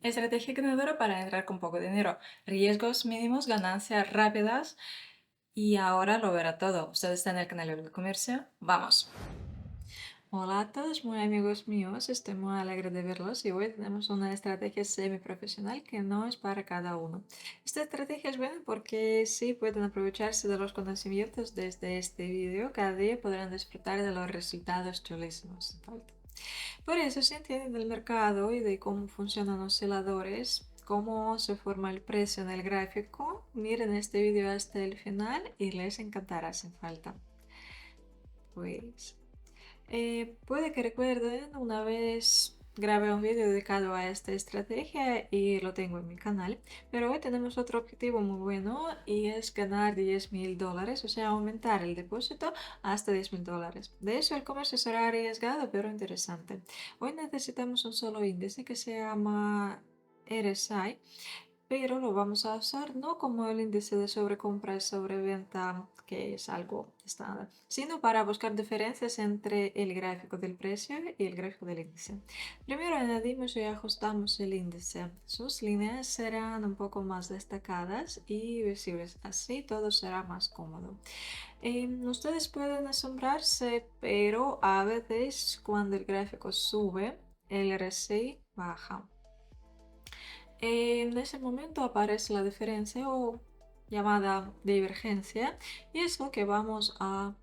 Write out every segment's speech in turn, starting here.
Estrategia ganadora para entrar con poco dinero. Riesgos mínimos, ganancias rápidas. Y ahora lo verá todo. Ustedes están en el canal de Comercio. ¡Vamos! Hola a todos, muy amigos míos. Estoy muy alegre de verlos y hoy tenemos una estrategia semi-profesional que no es para cada uno. Esta estrategia es buena porque sí pueden aprovecharse de los conocimientos desde este vídeo. Cada día podrán disfrutar de los resultados chulísimos. Sin falta. Por eso, si entienden del mercado y de cómo funcionan los osciladores, cómo se forma el precio en el gráfico, miren este video hasta el final y les encantará sin falta. Pues, puede que recuerden, una vez grabé un video dedicado a esta estrategia y lo tengo en mi canal, pero hoy tenemos otro objetivo muy bueno y es ganar $10.000, o sea, aumentar el depósito hasta $10.000. De eso el comercio será arriesgado, pero interesante. Hoy necesitamos un solo índice que se llama RSI, pero lo vamos a usar no como el índice de sobrecompra y sobreventa, que es algo estándar, sino para buscar diferencias entre el gráfico del precio y el gráfico del índice. Primero añadimos y ajustamos el índice. Sus líneas serán un poco más destacadas y visibles, así todo será más cómodo. Ustedes pueden asombrarse, pero a veces cuando el gráfico sube, el RSI baja. En ese momento aparece la diferencia o llamada divergencia y es lo que vamos a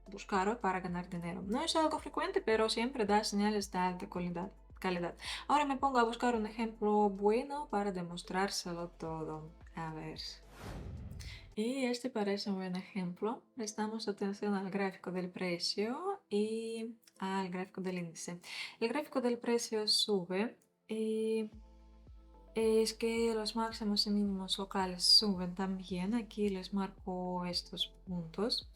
buscar para ganar dinero. No es algo frecuente, pero siempre da señales de alta calidad. Ahora me pongo a buscar un ejemplo bueno para demostrárselo todo. A ver. Y este parece un buen ejemplo. Prestamos atención al gráfico del precio y al gráfico del índice. El gráfico del precio sube y es que los máximos y mínimos locales suben también. Aquí les marco estos puntos.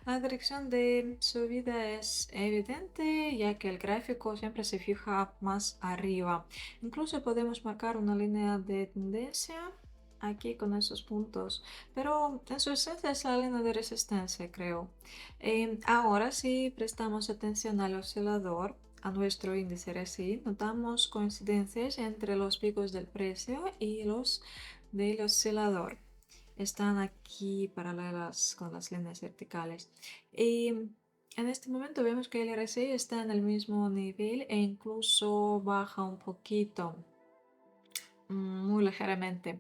La dirección de subida es evidente ya que el gráfico siempre se fija más arriba. Incluso podemos marcar una línea de tendencia aquí con esos puntos, pero en su esencia es la línea de resistencia, creo. Ahora si prestamos atención al oscilador, a nuestro índice RSI, notamos coincidencias entre los picos del precio y los del oscilador. Están aquí paralelas con las líneas verticales. Y en este momento vemos que el RSI está en el mismo nivel e incluso baja un poquito, muy ligeramente.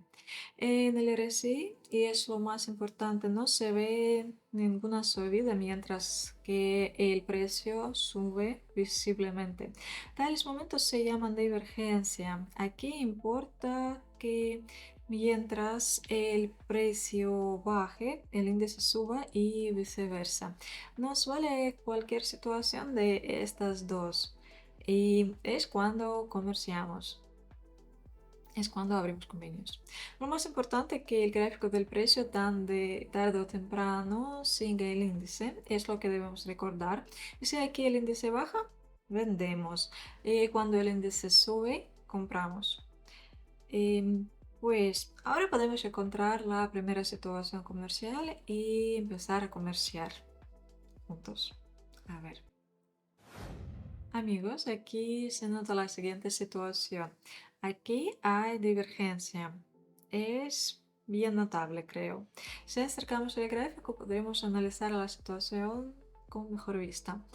En el RSI, y es lo más importante, no se ve ninguna subida mientras que el precio sube visiblemente. Tales momentos se llaman divergencia. Aquí importa que mientras el precio baje, el índice suba y viceversa. Nos vale cualquier situación de estas dos y es cuando comerciamos, es cuando abrimos convenios. Lo más importante es que el gráfico del precio tarde o temprano sigue el índice, es lo que debemos recordar. Y si aquí el índice baja, vendemos. Y cuando el índice sube, compramos. Pues ahora podemos encontrar la primera situación comercial y empezar a comerciar juntos. A ver. Amigos, aquí se nota la siguiente situación. Aquí hay divergencia. Es bien notable, creo. Si acercamos el gráfico, podremos analizar la situación con mejor vista.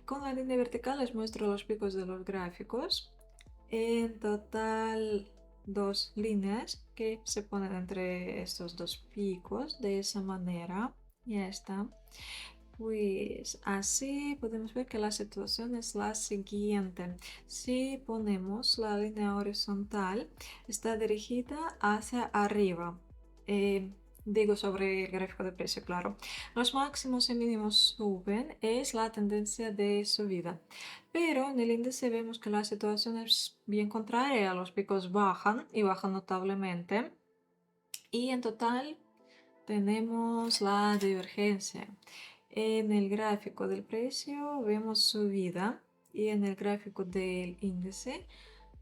Con la línea vertical les muestro los picos de los gráficos. En total, dos líneas que se ponen entre estos dos picos de esa manera. Ya está. Pues así podemos ver que la situación es la siguiente. Si ponemos la línea horizontal, está dirigida hacia arriba. Digo sobre el gráfico de precio, claro. Los máximos y mínimos suben, es la tendencia de subida. Pero en el índice vemos que la situación es bien contraria. Los picos bajan y bajan notablemente. Y en total tenemos la divergencia. En el gráfico del precio vemos subida y en el gráfico del índice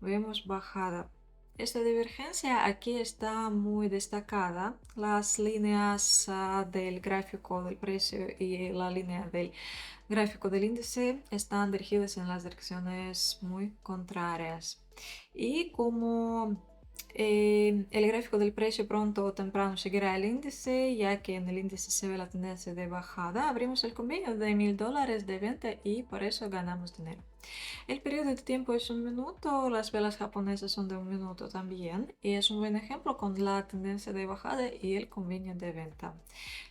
vemos bajada. Esta divergencia aquí está muy destacada. Las líneas del gráfico del precio y la línea del gráfico del índice están dirigidas en las direcciones muy contrarias. Y como El gráfico del precio pronto o temprano seguirá el índice, ya que en el índice se ve la tendencia de bajada. Abrimos el convenio de $1000 de venta y por eso ganamos dinero. El periodo de tiempo es 1 minuto, las velas japonesas son de 1 minuto también y es un buen ejemplo con la tendencia de bajada y el convenio de venta.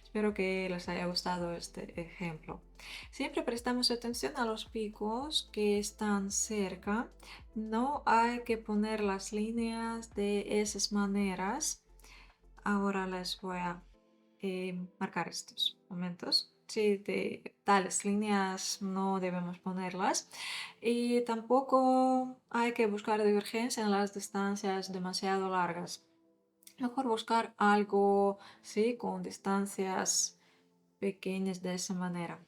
Espero que les haya gustado este ejemplo. Siempre prestamos atención a los picos que están cerca. No hay que poner las líneas de esas maneras. Ahora les voy a marcar estos momentos. Sí, de tales líneas no debemos ponerlas. Y tampoco hay que buscar divergencia en las distancias demasiado largas. Mejor buscar algo, sí, con distancias pequeñas de esa manera.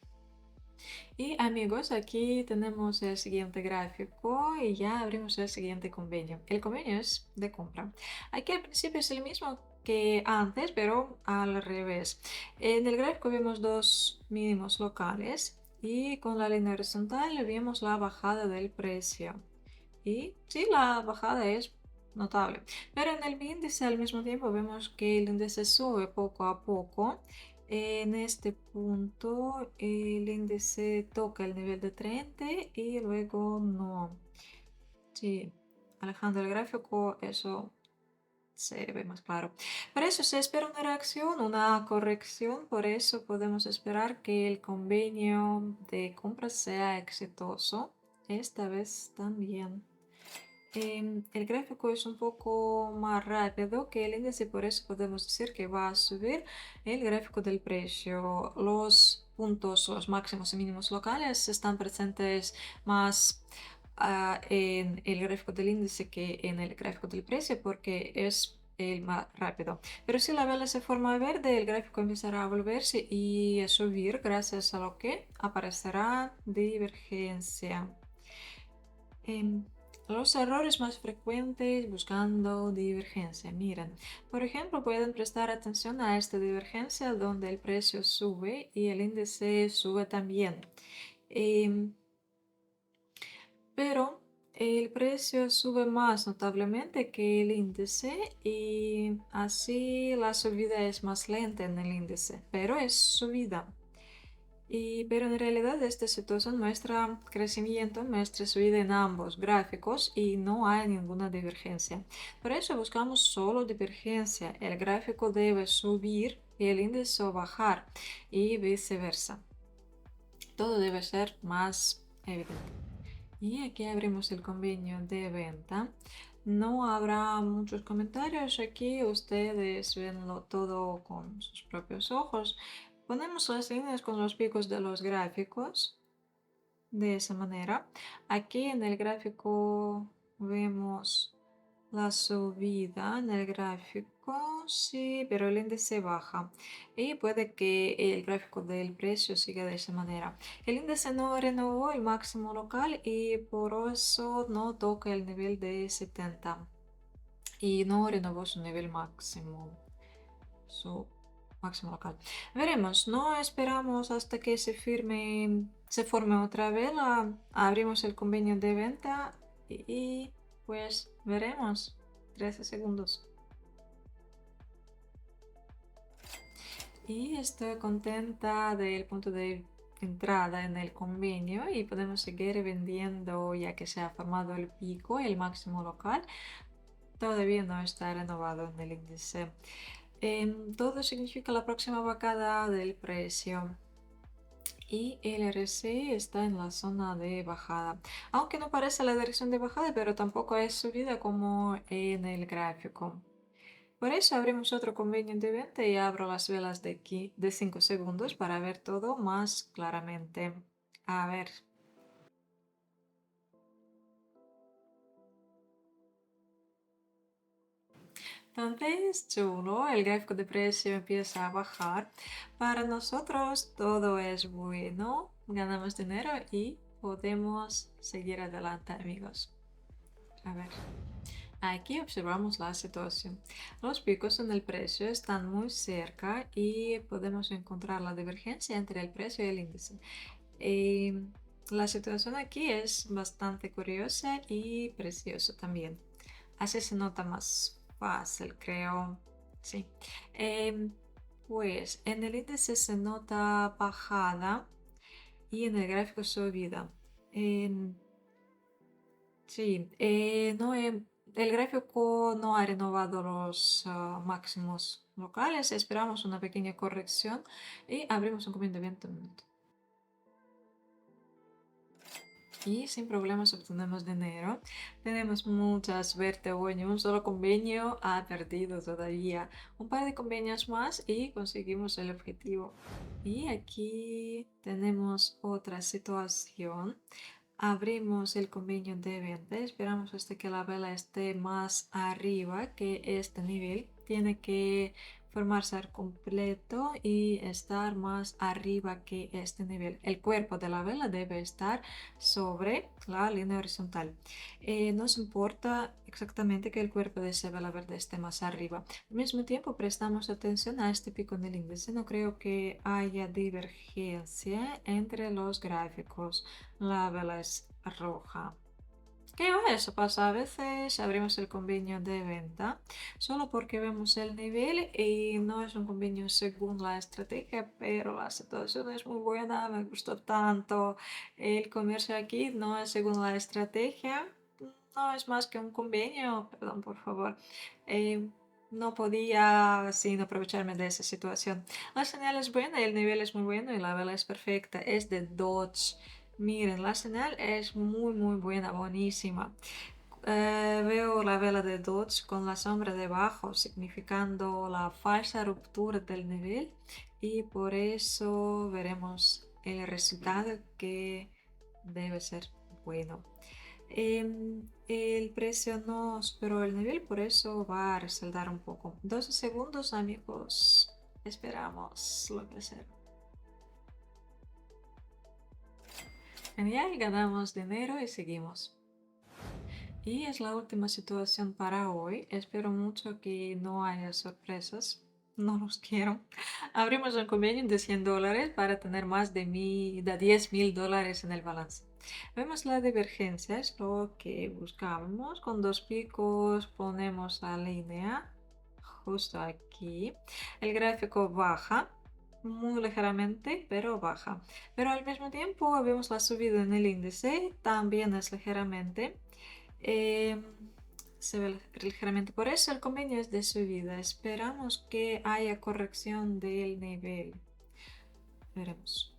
Y amigos, aquí tenemos el siguiente gráfico y ya abrimos el siguiente convenio. El convenio es de compra. Aquí al principio es el mismo que antes, pero al revés. En el gráfico vemos dos mínimos locales y con la línea horizontal vemos la bajada del precio. Y sí, la bajada es notable. Pero en el índice al mismo tiempo vemos que el índice sube poco a poco. En este punto el índice toca el nivel de 30 y luego no. Sí, alejando el gráfico, eso se ve más claro. Por eso se espera una reacción, una corrección, por eso podemos esperar que el convenio de compra sea exitoso. Esta vez también. El gráfico es un poco más rápido que el índice, por eso podemos decir que va a subir el gráfico del precio. Los puntos, los máximos y mínimos locales están presentes más en el gráfico del índice que en el gráfico del precio porque es el más rápido. Pero si la vela se forma verde, el gráfico empezará a volverse y a subir gracias a lo que aparecerá divergencia. Los errores más frecuentes buscando divergencia. Miren, por ejemplo, pueden prestar atención a esta divergencia donde el precio sube y el índice sube también. Pero el precio sube más notablemente que el índice y así la subida es más lenta en el índice, pero es subida. Pero en realidad esta situación muestra crecimiento, muestra subida en ambos gráficos y no hay ninguna divergencia. Por eso buscamos solo divergencia. El gráfico debe subir y el índice bajar y viceversa. Todo debe ser más evidente. Y aquí abrimos el convenio de venta. No habrá muchos comentarios aquí, ustedes venlo todo con sus propios ojos. Ponemos las líneas con los picos de los gráficos de esa manera. Aquí en el gráfico vemos la subida en el gráfico, sí, pero el índice baja y puede que el gráfico del precio siga de esa manera. El índice no renovó el máximo local y por eso no toca el nivel de 70 y no renovó su nivel máximo, su máximo local. Veremos, no esperamos hasta que se forme otra vela, abrimos el convenio de venta y pues veremos. 13 segundos. Y estoy contenta del punto de entrada en el convenio y podemos seguir vendiendo ya que se ha formado el pico, el máximo local. Todavía no está renovado en el índice. Todo significa la próxima bajada del precio. Y el RSI está en la zona de bajada, aunque no parece la dirección de bajada, pero tampoco es subida como en el gráfico. Por eso abrimos otro convenio de venta y abro las velas de aquí de 5 segundos para ver todo más claramente. A ver. Entonces, chulo, el gráfico de precio empieza a bajar. Para nosotros todo es bueno, ganamos dinero y podemos seguir adelante, amigos. A ver. Aquí observamos la situación. Los picos en el precio están muy cerca y podemos encontrar la divergencia entre el precio y el índice. La situación aquí es bastante curiosa y preciosa también. Así se nota más fácil, creo. Sí. Em, pues en el índice se nota bajada y en el gráfico subida. En- sí, el gráfico no ha renovado los máximos locales. Esperamos una pequeña corrección y abrimos un convenio de 20 minutos. Y sin problemas obtenemos dinero. Tenemos mucha suerte hoy. Un solo convenio ha perdido todavía. Un par de convenios más y conseguimos el objetivo. Y aquí tenemos otra situación. Abrimos el convenio de venta. Esperamos hasta que la vela esté más arriba que este nivel. Tiene que formarse al completo y estar más arriba que este nivel. El cuerpo de la vela debe estar sobre la línea horizontal. Nos importa exactamente que el cuerpo de esa vela verde esté más arriba. Al mismo tiempo prestamos atención a este pico en el índice. No creo que haya divergencia entre los gráficos. La vela es roja. ¿Qué eso pasa? A veces abrimos el convenio de venta solo porque vemos el nivel y no es un convenio según la estrategia, pero la situación es muy buena, me gustó tanto. El comercio aquí no es según la estrategia, no es más que un convenio, perdón, por favor. Eh, no podía sin aprovecharme de esa situación. La señal es buena, el nivel es muy bueno y la vela es perfecta, es de Dodge. Miren, la señal es muy buena, buenísima. Veo la vela de Dodge con la sombra debajo, significando la falsa ruptura del nivel y por eso veremos el resultado que debe ser bueno. El precio no superó el nivel, por eso va a resaltar un poco. 12 segundos, amigos. Esperamos lo que sea. Genial, ganamos dinero y seguimos. Y es la última situación para hoy. Espero mucho que no haya sorpresas. No los quiero. Abrimos un convenio de $100 para tener más de $10.000 en el balance. Vemos la divergencia, es lo que buscábamos. Con dos picos ponemos la línea justo aquí. El gráfico baja muy ligeramente, pero baja. Pero al mismo tiempo vemos la subida en el índice, también es ligeramente. eh, Se ve ligeramente. Por eso el convenio es de subida. Esperamos que haya corrección del nivel. Veremos.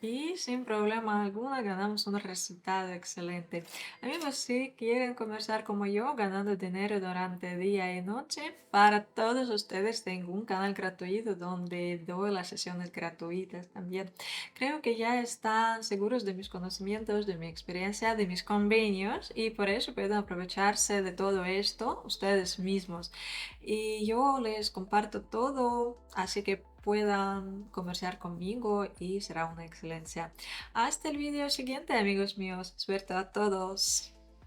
Y sin problema alguno ganamos un resultado excelente. Amigos, si quieren conversar como yo, ganando dinero durante día y noche, para todos ustedes tengo un canal gratuito donde doy las sesiones gratuitas también. Creo que ya están seguros de mis conocimientos, de mi experiencia, de mis convenios y por eso pueden aprovecharse de todo esto ustedes mismos. Y yo les comparto todo, así que puedan comerciar conmigo y será una excelencia. Hasta el video siguiente, amigos míos. Suerte a todos.